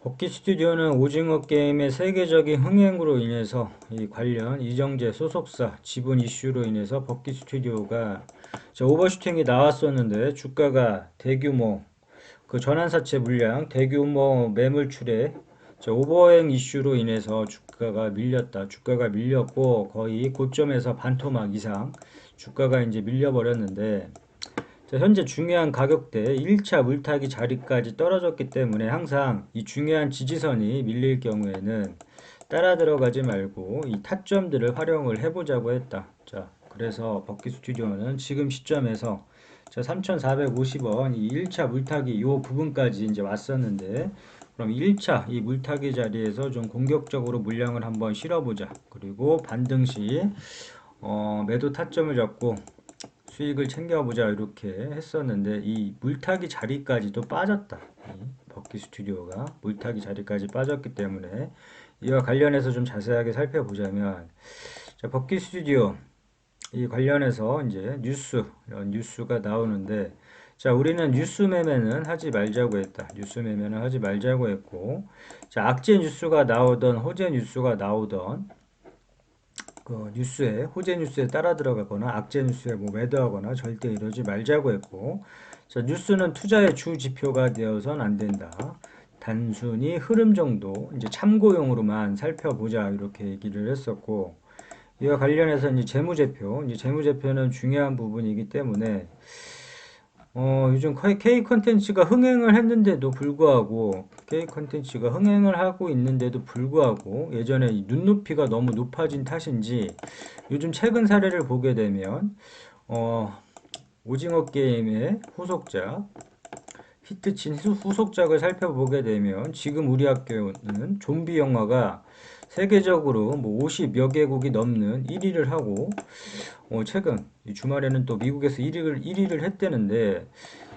복귀 스튜디오는 오징어 게임의 세계적인 흥행으로 인해서 이 관련 이정재 소속사 지분 이슈로 인해서 복귀 스튜디오가 오버슈팅이 나왔었는데 주가가 대규모 그 전환사채 물량 대규모 매물출에 오버행 이슈로 인해서 주가가 밀렸다. 주가가 밀렸고 거의 고점에서 반토막 이상 주가가 이제 밀려버렸는데 현재 중요한 가격대 1차 물타기 자리까지 떨어졌기 때문에 항상 이 중요한 지지선이 밀릴 경우에는 따라 들어가지 말고 이 타점들을 활용을 해보자고 했다. 자, 그래서 버킷 스튜디오는 지금 시점에서 3,450원 이 1차 물타기 이 부분까지 이제 왔었는데 그럼 1차 이 물타기 자리에서 좀 공격적으로 물량을 한번 실어보자. 그리고 반등 시 매도 타점을 잡고 수익을 챙겨보자 이렇게 했었는데 이 물타기 자리까지도 빠졌다. 이 버킷 스튜디오가 물타기 자리까지 빠졌기 때문에 이와 관련해서 좀 자세하게 살펴보자면 버킷 스튜디오 이 관련해서 이제 이런 뉴스가 나오는데 우리는 뉴스 매매는 하지 말자고 했다. 뉴스 매매는 하지 말자고 했고 악재 뉴스가 나오던 호재 뉴스가 나오던 그 뉴스에 호재 뉴스에 따라 들어가거나 악재 뉴스에 뭐 매도하거나 절대 이러지 말자고 했고 뉴스는 투자의 주 지표가 되어선 안 된다. 단순히 흐름 정도 이제 참고용으로만 살펴보자 이렇게 얘기를 했었고 이와 관련해서 이제 재무제표는 중요한 부분이기 때문에 요즘 K 컨텐츠가 흥행을 했는데도 불구하고 K 컨텐츠가 흥행을 하고 있는데도 불구하고 예전에 이 눈높이가 너무 높아진 탓인지 요즘 최근 사례를 보게 되면 오징어 게임의 후속작 히트친 후속작을 살펴보게 되면 지금 우리 학교는 좀비 영화가 세계적으로 뭐 50여 개국이 넘는 1위를 하고 최근 이 주말에는 또 미국에서 1위를 했대는데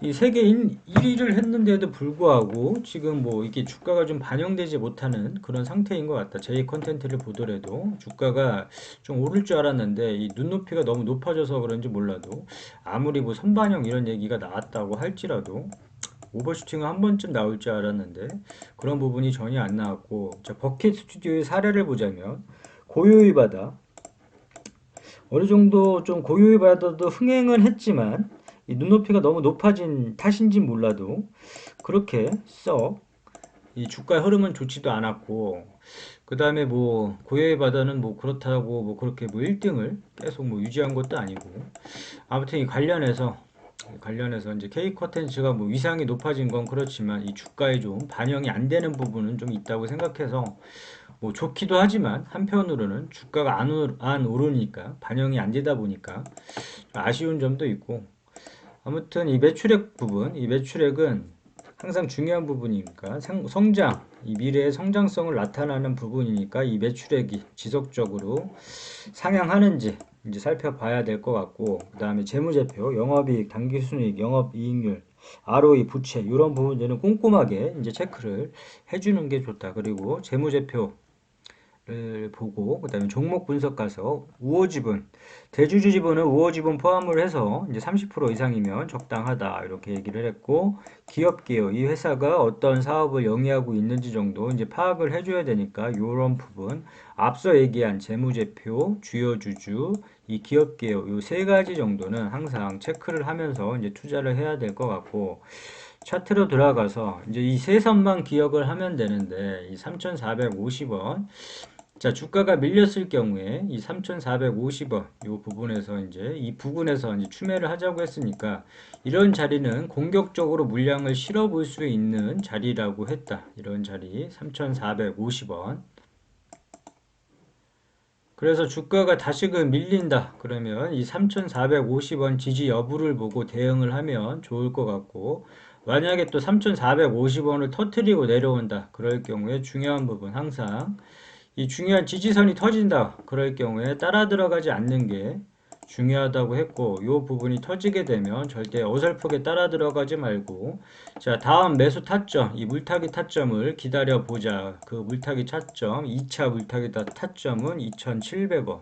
이 세계 1위를 했는데도 불구하고 지금 뭐 이게 주가가 좀 반영되지 못하는 그런 상태인 것 같다. 제 컨텐츠를 보더라도 주가가 좀 오를 줄 알았는데 이 눈높이가 너무 높아져서 그런지 몰라도 아무리 뭐 선반영 이런 얘기가 나왔다고 할지라도 오버슈팅은 한 번쯤 나올 줄 알았는데 그런 부분이 전혀 안 나왔고 버킷 스튜디오의 사례를 보자면 고요히 바다 어느 정도 좀 고요히 바다도 흥행은 했지만 이 눈높이가 너무 높아진 탓인지 몰라도 그렇게 썩 이 주가의 흐름은 좋지도 않았고 그 다음에 뭐 고요의 바다는 뭐 그렇다고 뭐 그렇게 뭐 1등을 계속 뭐 유지한 것도 아니고 아무튼 이 관련해서 이제 K 컨텐츠가 뭐 위상이 높아진 건 그렇지만 이 주가에 좀 반영이 안 되는 부분은 좀 있다고 생각해서 뭐 좋기도 하지만 한편으로는 주가가 안 오르니까 반영이 안 되다 보니까 아쉬운 점도 있고 아무튼 이 매출액은 항상 중요한 부분이니까 성장, 이 미래의 성장성을 나타나는 부분이니까 이 매출액이 지속적으로 상향하는지 이제 살펴봐야 될 것 같고 그 다음에 재무제표, 영업이익, 당기순이익, 영업이익률, ROE, 부채 이런 부분들은 꼼꼼하게 이제 체크를 해주는 게 좋다. 그리고 재무제표 를 보고 그다음에 종목 분석 가서 우호 지분, 대주주 지분은 우호 지분 포함을 해서 이제 30% 이상이면 적당하다 이렇게 얘기를 했고 기업 개요 이 회사가 어떤 사업을 영위하고 있는지 정도 이제 파악을 해줘야 되니까 이런 부분 앞서 얘기한 재무제표, 주요 주주, 이 기업 개요 이 세 가지 정도는 항상 체크를 하면서 이제 투자를 해야 될 것 같고 차트로 들어가서 이제 이 세 선만 기억을 하면 되는데 이 3,450원 주가가 밀렸을 경우에 이 3,450원 이 부분에서 이제 이 부근에서 이제 추매를 하자고 했으니까 이런 자리는 공격적으로 물량을 실어 볼 수 있는 자리라고 했다. 이런 자리 3,450원. 그래서 주가가 다시금 밀린다. 그러면 이 3,450원 지지 여부를 보고 대응을 하면 좋을 것 같고 만약에 또 3,450원을 터트리고 내려온다. 그럴 경우에 중요한 부분 항상 이 중요한 지지선이 터진다. 그럴 경우에 따라 들어가지 않는 게 중요하다고 했고 이 부분이 터지게 되면 절대 어설프게 따라 들어가지 말고 다음 매수 타점 이 물타기 타점을 기다려 보자. 그 물타기 타점 2차 물타기 타점은 2,700원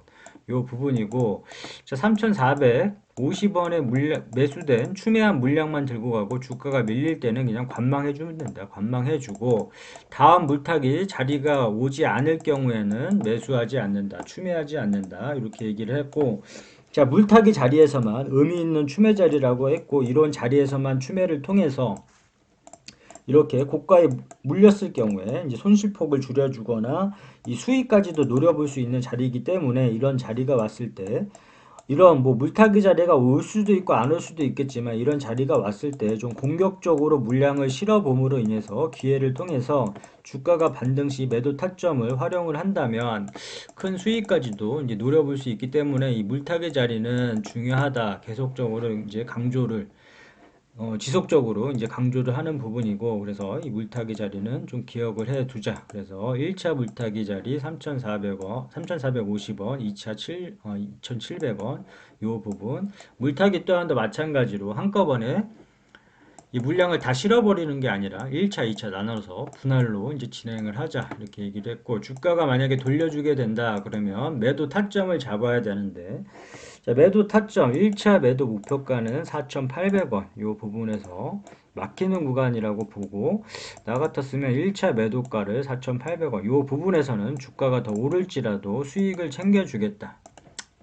요 부분이고, 자, 3,450원에 매수된 추매한 물량만 들고 가고 주가가 밀릴 때는 그냥 관망해주면 된다. 관망해주고, 다음 물타기 자리가 오지 않을 경우에는 매수하지 않는다. 추매하지 않는다. 이렇게 얘기를 했고, 자, 물타기 자리에서만 의미 있는 추매 자리라고 했고, 이런 자리에서만 추매를 통해서 이렇게 고가에 물렸을 경우에 이제 손실폭을 줄여주거나 이 수익까지도 노려볼 수 있는 자리이기 때문에 이런 자리가 왔을 때 이런 뭐 물타기 자리가 올 수도 있고 안 올 수도 있겠지만 이런 자리가 왔을 때 좀 공격적으로 물량을 실어봄으로 인해서 기회를 통해서 주가가 반등 시 매도 타점을 활용을 한다면 큰 수익까지도 이제 노려볼 수 있기 때문에 이 물타기 자리는 중요하다. 계속적으로 이제 강조를 지속적으로 이제 강조를 하는 부분이고 그래서 이 물타기 자리는 좀 기억을 해 두자. 그래서 1차 물타기 자리 3,400원, 3,450원, 2차 2,700원 요 부분 물타기 또한도 마찬가지로 한꺼번에 이 물량을 다 실어버리는 게 아니라 1차, 2차 나눠서 분할로 이제 진행을 하자 이렇게 얘기를 했고 주가가 만약에 돌려주게 된다 그러면 매도 타점을 잡아야 되는데 자, 매도 타점 1차 매도 목표가는 4,800원 이 부분에서 막히는 구간이라고 보고 나 같았으면 1차 매도가를 4,800원 이 부분에서는 주가가 더 오를지라도 수익을 챙겨주겠다.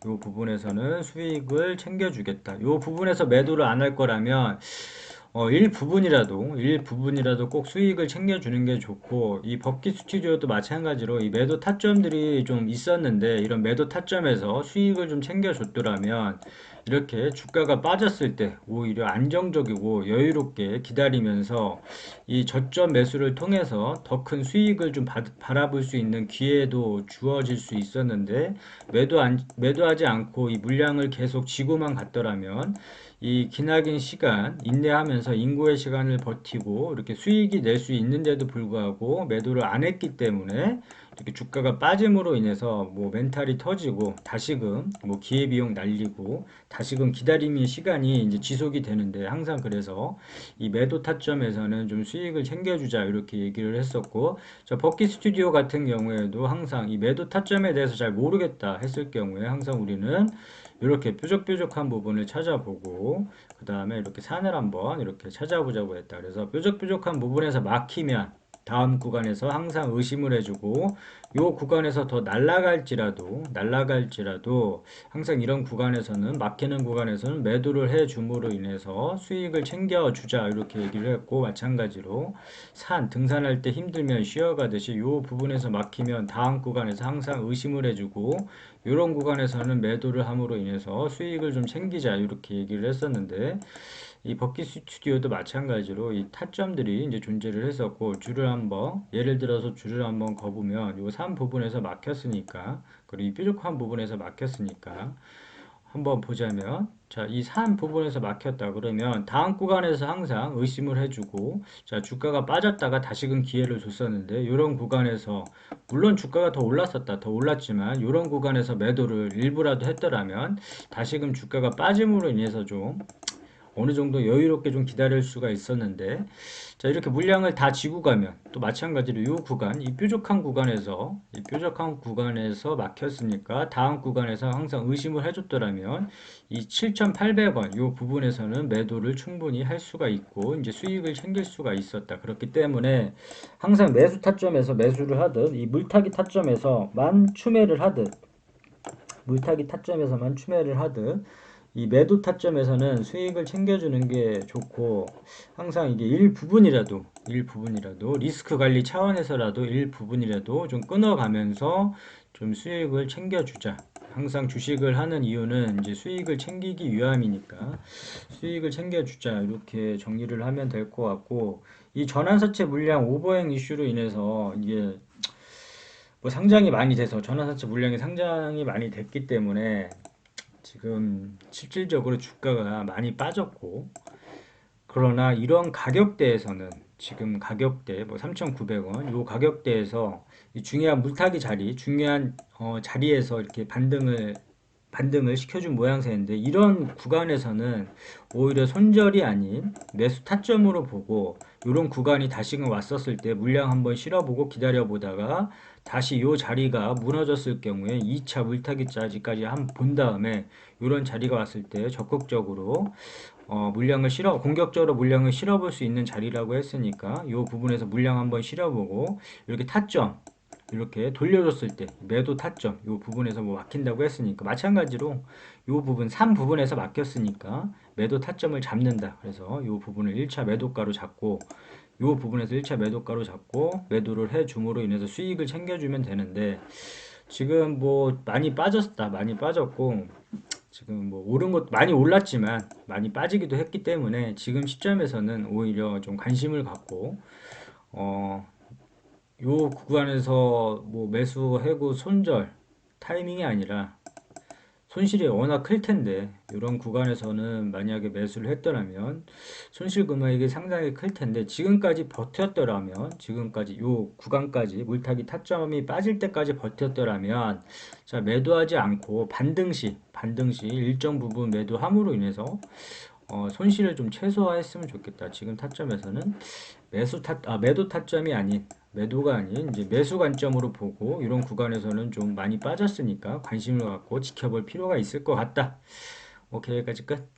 이 부분에서는 수익을 챙겨주겠다. 이 부분에서 매도를 안 할 거라면 일부분이라도 꼭 수익을 챙겨주는 게 좋고, 이 버킷 스튜디오도 마찬가지로 이 매도 타점들이 좀 있었는데, 이런 매도 타점에서 수익을 좀 챙겨줬더라면, 이렇게 주가가 빠졌을 때 오히려 안정적이고 여유롭게 기다리면서 이 저점 매수를 통해서 더 큰 수익을 좀 바라볼 수 있는 기회도 주어질 수 있었는데, 매도하지 않고 이 물량을 계속 쥐고만 갔더라면, 이 기나긴 시간 인내하면서 인고의 시간을 버티고 이렇게 수익이 낼 수 있는데도 불구하고 매도를 안 했기 때문에 이렇게 주가가 빠짐으로 인해서 뭐 멘탈이 터지고 다시금 뭐 기회비용 날리고 다시금 기다림의 시간이 이제 지속이 되는데 항상 그래서 이 매도 타점에서는 좀 수익을 챙겨주자 이렇게 얘기를 했었고 저 버킷 스튜디오 같은 경우에도 항상 이 매도 타점에 대해서 잘 모르겠다 했을 경우에 항상 우리는 이렇게 뾰족뾰족한 부분을 찾아보고 그 다음에 이렇게 산을 한번 이렇게 찾아보자고 했다. 그래서 뾰족뾰족한 부분에서 막히면 다음 구간에서 항상 의심을 해주고 요 구간에서 더 날아갈지라도 항상 이런 구간에서는 막히는 구간에서는 매도를 해줌으로 인해서 수익을 챙겨주자 이렇게 얘기를 했고 마찬가지로 등산할 때 힘들면 쉬어가듯이 요 부분에서 막히면 다음 구간에서 항상 의심을 해주고 이런 구간에서는 매도를 함으로 인해서 수익을 좀 챙기자 이렇게 얘기를 했었는데 이 버킷 스튜디오도 마찬가지로 이 타점들이 이제 존재를 했었고 예를 들어서 줄을 한번 거보면 요 3 부분에서 막혔으니까 그리고 이 뾰족한 부분에서 막혔으니까 한번 보자면 자, 이 산 부분에서 막혔다 그러면 다음 구간에서 항상 의심을 해주고 자, 주가가 빠졌다가 다시금 기회를 줬었는데 이런 구간에서 물론 주가가 더 올랐었다. 더 올랐지만 이런 구간에서 매도를 일부라도 했더라면 다시금 주가가 빠짐으로 인해서 좀 어느 정도 여유롭게 좀 기다릴 수가 있었는데 자 이렇게 물량을 다 지고 가면 또 마찬가지로 이 뾰족한 구간에서 막혔으니까 다음 구간에서 항상 의심을 해줬더라면 이 7,800원 이 부분에서는 매도를 충분히 할 수가 있고 이제 수익을 챙길 수가 있었다. 그렇기 때문에 항상 매수 타점에서 매수를 하듯 이 물타기 타점에서만 추매를 하듯 이 매도 타점에서는 수익을 챙겨주는 게 좋고 항상 이게 일부분이라도 리스크 관리 차원에서라도 일부분이라도 좀 끊어가면서 좀 수익을 챙겨주자. 항상 주식을 하는 이유는 이제 수익을 챙기기 위함이니까 수익을 챙겨주자 이렇게 정리를 하면 될 것 같고 이 전환사채 물량 오버행 이슈로 인해서 이게 뭐 상장이 많이 돼서 전환사채 물량이 상장이 많이 됐기 때문에 지금 실질적으로 주가가 많이 빠졌고 그러나 이런 가격대에서는 지금 가격대 뭐 3,900원 요 가격대에서 이 중요한 자리에서 이렇게 반등을 시켜준 모양새인데 이런 구간에서는 오히려 손절이 아닌 매수 타점으로 보고 요런 구간이 다시금 왔었을 때 물량 한번 실어보고 기다려보다가 다시 요 자리가 무너졌을 경우에 2차 물타기까지 한번 본 다음에 요런 자리가 왔을 때 적극적으로 물량을 공격적으로 물량을 실어볼 수 있는 자리라고 했으니까 요 부분에서 물량 한번 실어보고 이렇게 타점 이렇게 돌려줬을 때 매도 타점 요 부분에서 뭐 막힌다고 했으니까 마찬가지로 요 부분 3 부분에서 막혔으니까 매도 타점을 잡는다. 그래서 요 부분을 1차 매도가로 잡고 요 부분에서 1차 매도가로 잡고 매도를 해줌으로 인해서 수익을 챙겨주면 되는데 지금 뭐 많이 빠졌다. 많이 빠졌고 지금 뭐 오른 것 많이 올랐지만 많이 빠지기도 했기 때문에 지금 시점에서는 오히려 좀 관심을 갖고 어, 요 구간에서 뭐 매수 해고 손절 타이밍이 아니라 손실이 워낙 클 텐데 이런 구간에서는 만약에 매수를 했더라면 손실 금액이 상당히 클 텐데 지금까지 버텼더라면 지금까지 요 구간까지 물타기 타점이 빠질 때까지 버텼더라면 자 매도하지 않고 반등시 일정 부분 매도함으로 인해서 손실을 좀 최소화했으면 좋겠다. 지금 타점에서는 매도 타점이 아닌 매도가 아닌 이제 매수 관점으로 보고 이런 구간에서는 좀 많이 빠졌으니까 관심을 갖고 지켜볼 필요가 있을 것 같다. 오케이, 여기까지 끝.